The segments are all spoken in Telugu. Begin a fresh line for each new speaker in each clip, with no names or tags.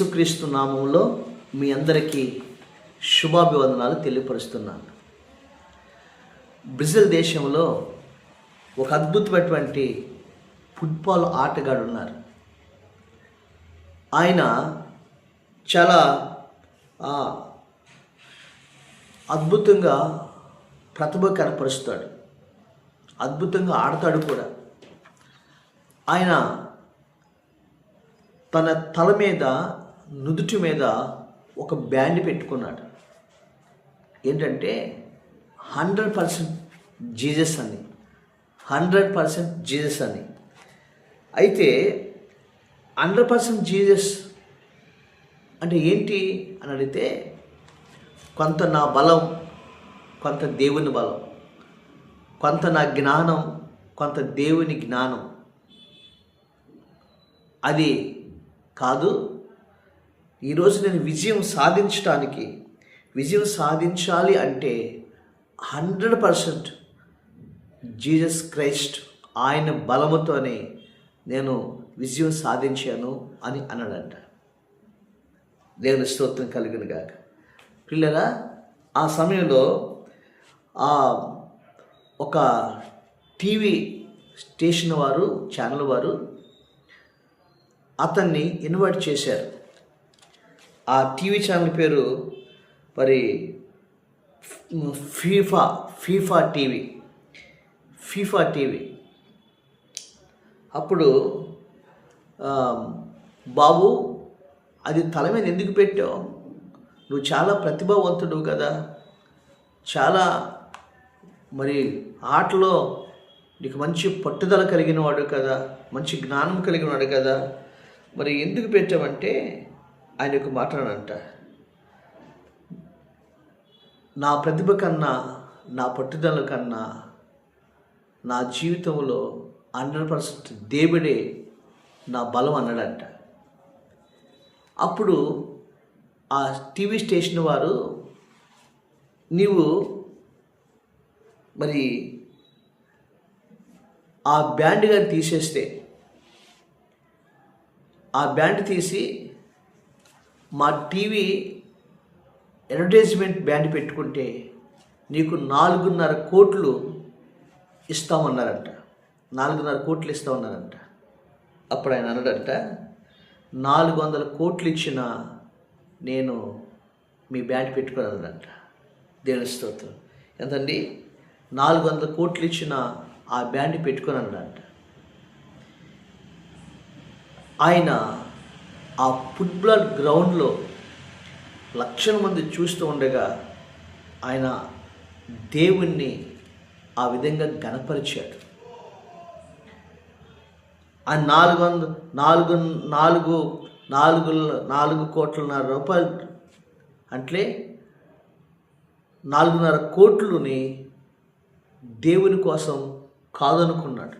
యేసుక్రీస్తు నామంలో మీ అందరికీ శుభాభివందనాలు తెలియపరుస్తున్నాను. బ్రెజిల్ దేశంలో ఒక అద్భుతమైనటువంటి ఫుట్బాల్ ఆటగాడు ఉన్నారు. ఆయన చాలా అద్భుతంగా ప్రతిభ కనపరుస్తాడు, అద్భుతంగా ఆడతాడు కూడా. ఆయన తన తల మీద, నుదుటి మీద ఒక బ్యాండ్ పెట్టుకున్నాడు. ఏంటంటే 100% జీసస్ అని, 100% జీసస్ అని. అయితే 100% జీసస్ అంటే ఏంటి అని అడిగితే, కొంత నా బలం, కొంత దేవుని బలం, కొంత నా జ్ఞానం, కొంత దేవుని జ్ఞానం. అది కాదు, ఈరోజు నేను విజయం సాధించాలి అంటే 100% జీసస్ క్రైస్ట్ ఆయన బలముతోనే నేను విజయం సాధించాను అని అన్నాడంట. దేవుని స్తోత్రం కలుగును గాక. పిల్లరా, ఆ సమయంలో ఒక టీవీ స్టేషన్ వారు, ఛానల్ వారు అతన్ని ఇన్వైట్ చేశారు. ఆ టీవీ ఛానల్ పేరు మరి ఫీఫా టీవీ. అప్పుడు బాబు, అది తల మీద ఎందుకు పెట్టావు? నువ్వు చాలా ప్రతిభావంతుడు కదా, చాలా మరి ఆటలో నీకు మంచి పట్టుదల కలిగిన వాడు కదా, మంచి జ్ఞానం కలిగిన వాడు కదా, మరి ఎందుకు పెట్టామంటే ఆయనకు మాట్లాడంట, నా ప్రతిభ కన్నా, నా పట్టుదల కన్నా నా జీవితంలో 100% దేవుడే నా బలం అన్నాడంట. అప్పుడు ఆ టీవీ స్టేషన్ వారు, నీవు మరి ఆ బ్యాండ్ గాని తీసేస్తే, ఆ బ్యాండ్ తీసి మా టీవీ అడ్వర్టైజ్మెంట్ బ్యాండ్ పెట్టుకుంటే నీకు 4.5 కోట్లు ఇస్తామన్నారంట. 4.5 కోట్లు ఇస్తామన్నారంట. అప్పుడు ఆయన అన్నాడంట, 400 కోట్లు ఇచ్చినా నేను మీ బ్యాండ్ పెట్టుకున్నానంట. దేవుని స్తోత్రం. ఎంతండి? 400 కోట్లు ఇచ్చిన ఆ బ్యాండ్ పెట్టుకున్నానంట. ఆయన ఆ ఫుట్బాల్ గ్రౌండ్లో లక్షల మంది చూస్తూ ఉండగా ఆయన దేవుణ్ణి ఆ విధంగా ఘనపరిచాడు. ఆ 4 కోట్లన్నర రూపాయలు అంటే 4.5 కోట్లుని దేవుని కోసం కాదనుకున్నాడు.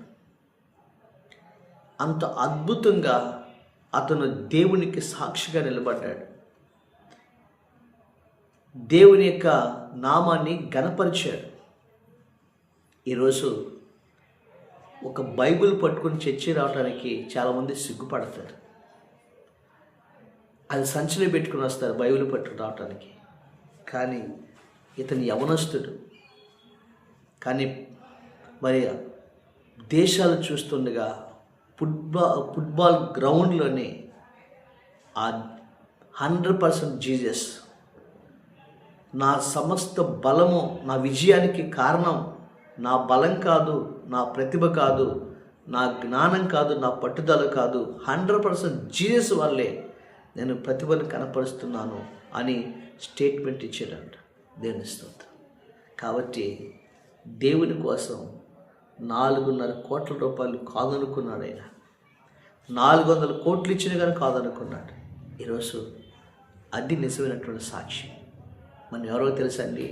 అంత అద్భుతంగా అతను దేవునికి సాక్షిగా నిలబడ్డాడు. దేవుని యొక్క నామాన్ని ఘనపరిచాడు. ఈరోజు ఒక బైబిల్ పట్టుకుని చర్చి రావడానికి చాలామంది సిగ్గుపడతారు. అది సంచిలో పెట్టుకుని వస్తారు బైబిల్ పట్టుకుని రావడానికి. కానీ ఇతను యవనస్తుడు. కానీ మరి దేశాలు చూస్తుండగా ఫుట్బాల్ గ్రౌండ్లోనే ఆ 100% జీసస్, నా సమస్త బలము, నా విజయానికి కారణం నా బలం కాదు, నా ప్రతిభ కాదు, నా జ్ఞానం కాదు, నా పట్టుదల కాదు, 100% జీసస్ వల్లే నేను ప్రతిభను కనపరుస్తున్నాను అని స్టేట్మెంట్ ఇచ్చాడంట. దేవుని స్తోత్రం. కాబట్టి దేవుని కోసం 4.5 కోట్ల రూపాయలు కాదనుకున్నాడు ఆయన. 400 కోట్లు ఇచ్చిన కానీ కాదనుకున్నాడు. ఈరోజు అది నిజమైనటువంటి సాక్షి. మనం ఎవరో తెలుసండి?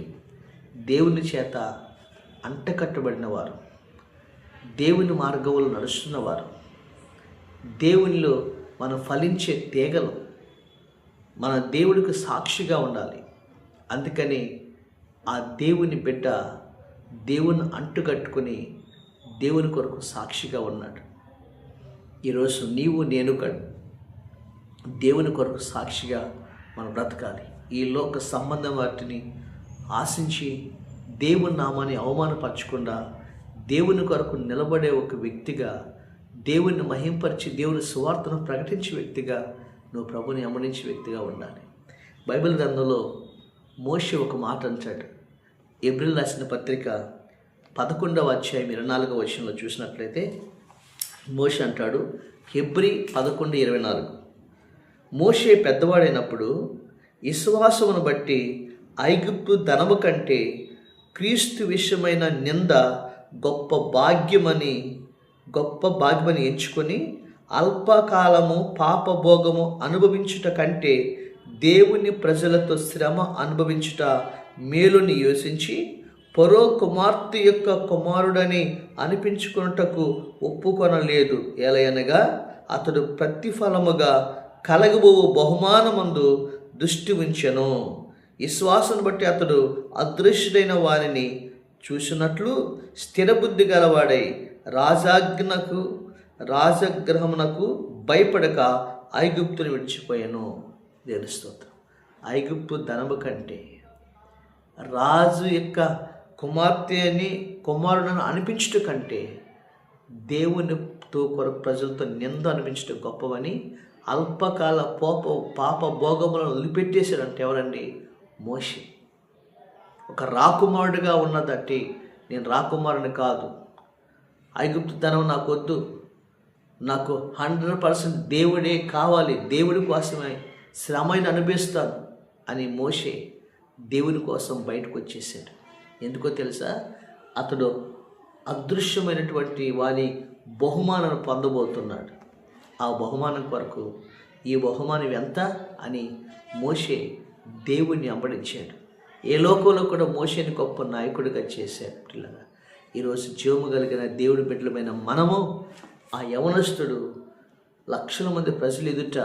దేవుని చేత అంటకట్టబడిన వారు, దేవుని మార్గంలో నడుస్తున్నవారు, దేవునిలో మనం ఫలించే తీగలు. మన దేవుడికి సాక్షిగా ఉండాలి. అందుకని ఆ దేవుని బిడ్డ దేవుని అంటుకట్టుకుని దేవుని కొరకు సాక్షిగా ఉన్నాడు. ఈరోజు నీవు నేను దేవుని కొరకు సాక్షిగా మనం బ్రతకాలి. ఈ లోక సంబంధం వాటిని ఆశించి దేవుని నామాన్ని అవమానపరచకుండా దేవుని కొరకు నిలబడే ఒక వ్యక్తిగా, దేవుని మహింపరిచి దేవుని సువార్తను ప్రకటించే వ్యక్తిగా, నువ్వు ప్రభుని అమరించే వ్యక్తిగా ఉండాలి. బైబిల్ గ్రంథంలో మోషే ఒక మాట అంటాడు. హెబ్రీయులకు రాసిన పత్రిక 11వ అధ్యాయం 24వ వచనంలో చూసినట్లయితే మోషే అంటాడు, హెబ్రీ 11:24, మోషే పెద్దవాడైనప్పుడు విశ్వాసమును బట్టి ఐగుప్తు ధనము కంటే క్రీస్తు విషయమైన నింద గొప్ప భాగ్యమని ఎంచుకొని అల్పకాలము పాపభోగము అనుభవించుట కంటే దేవుని ప్రజలతో శ్రమ అనుభవించుట మేలుని యోచించి ఫరో కుమార్తె యొక్క కుమారుడని అనిపించుకున్నటకు ఒప్పుకొనలేదు. ఎలయనగా అతడు ప్రతిఫలముగా కలగబో బహుమానమందు దృష్టి ఉంచెను. విశ్వాసం బట్టి అతడు అదృశ్యుడైన వారిని చూసినట్లు స్థిరబుద్ధి గలవాడై రాజగృహమునకు భయపడక ఐగుప్తుని విడిచిపోయాను. దేవుని స్తోత్రం. ఐగుప్తు ధనము కంటే రాజు యొక్క కుమారుడని అనిపించుట కంటే దేవునితో కొరకు ప్రజలతో నింద అనిపించుట గొప్పవని అల్పకాల పాప భోగములను వదిలిపెట్టేశాడంటే ఎవరండి? మోషే. ఒక రాకుమారుడిగా ఉన్నదట్టి నేను రాకుమారుని కాదు, ఐగుప్తు ధనం నాకు వద్దు, నాకు 100% దేవుడే కావాలి, దేవుడి కోసమే శ్రమని అనుభవిస్తాను అని మోషే దేవుని కోసం బయటకు వచ్చేసాడు. ఎందుకో తెలుసా? అతడు అదృశ్యమైనటువంటి వారి బహుమానాన్ని పొందబోతున్నాడు. ఆ బహుమానం కొరకు ఈ బహుమానం ఎంత అని మోషే దేవుణ్ణి అంబడించాడు. ఏ లోకంలో కూడా మోషేని గొప్ప నాయకుడిగా చేశాడు. పిల్లగా ఈరోజు జీవము కలిగిన దేవుడి బిడ్డలమైన మనము ఆ యవనస్తుడు లక్షల మంది ప్రజలు ఎదుట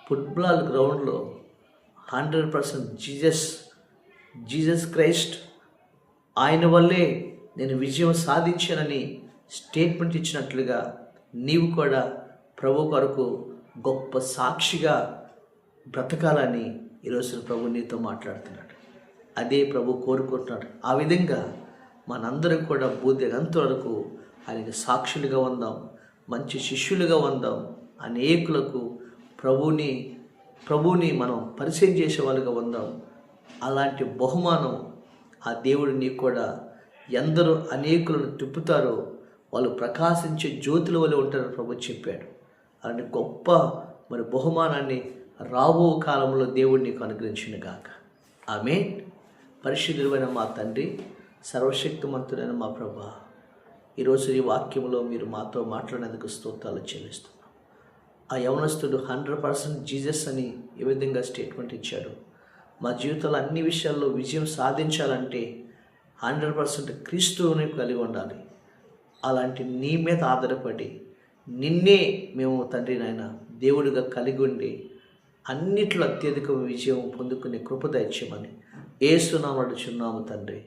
ఫుట్బాల్ గ్రౌండ్లో 100% జీసస్ క్రైస్ట్ ఆయన వల్లే నేను విజయం సాధించానని స్టేట్మెంట్ ఇచ్చినట్లుగా నీవు కూడా ప్రభు కొరకు గొప్ప సాక్షిగా బ్రతకాలని ఈరోజు ప్రభు నీతో మాట్లాడుతున్నాడు. అదే ప్రభు కోరుకుంటున్నాడు. ఆ విధంగా మనందరం కూడా బూదిగంత వరకు ఆయనకి సాక్షులుగా ఉందాం, మంచి శిష్యులుగా ఉందాం, అనేకులకు ప్రభువుని మనం పరిచయం చేసే వాళ్ళుగా ఉందాం. అలాంటి బహుమానం ఆ దేవుడు నీకు కూడా ఎందరో అనేకులను తిప్పుతారో వాళ్ళు ప్రకాశించే జ్యోతుల వల్ల ఉంటారని ప్రభు చెప్పాడు. అలాంటి గొప్ప బహుమానాన్ని రాబో కాలంలో దేవుడు నీకు అనుగ్రహించును గాక. ఆమేన్. పరిశుద్ధుడైన మా తండ్రి, సర్వశక్తిమంతుడైన మా ప్రభా, ఈరోజు ఈ వాక్యంలో మీరు మాతో మాట్లాడేందుకు స్తోత్రాలు చెల్లిస్తున్నాం. ఆ యవనస్తుడు 100% జీసస్ అని ఏ విధంగా స్టేట్మెంట్ ఇచ్చాడు. మా జీవితంలో అన్ని విషయాల్లో విజయం సాధించాలంటే 100% క్రీస్తువుని కలిగి ఉండాలి. అలాంటి నీ మీద ఆధారపడి నిన్నే మేము తండ్రి నాయన దేవుడిగా కలిగి ఉండి అన్నిట్లో అత్యధిక విజయం పొందుకునే కృప దయచేయమని యేసు నామమున అడుగుచున్నాము తండ్రి.